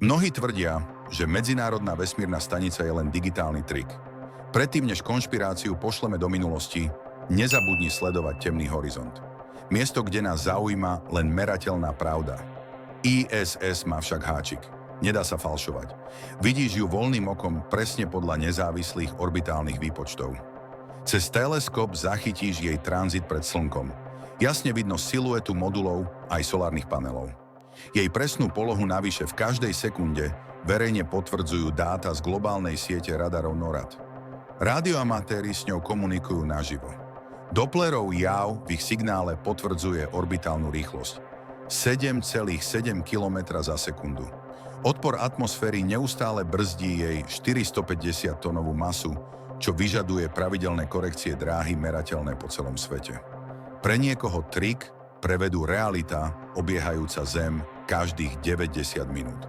Mnohí tvrdia, že Medzinárodná vesmírna stanica je len digitálny trik. Predtým, než konšpiráciu pošleme do minulosti, nezabudni sledovať temný horizont. Miesto, kde nás zaujíma len merateľná pravda. ISS má však háčik. Nedá sa falšovať. Vidíš ju voľným okom presne podľa nezávislých orbitálnych výpočtov. Cez teleskop zachytíš jej tranzit pred Slnkom. Jasne vidno siluetu modulov aj solárnych panelov. Jej presnú polohu navyše v každej sekunde verejne potvrdzujú dáta z globálnej siete radarov NORAD. Rádioamatéri s ňou komunikujú naživo. Dopplerov jav v ich signále potvrdzuje orbitálnu rýchlosť. 7,7 km za sekundu. Odpor atmosféry neustále brzdí jej 450-tonovú masu, čo vyžaduje pravidelné korekcie dráhy merateľné po celom svete. Pre niekoho trik, pre vedu realita, obiehajúca Zem každých 90 minút.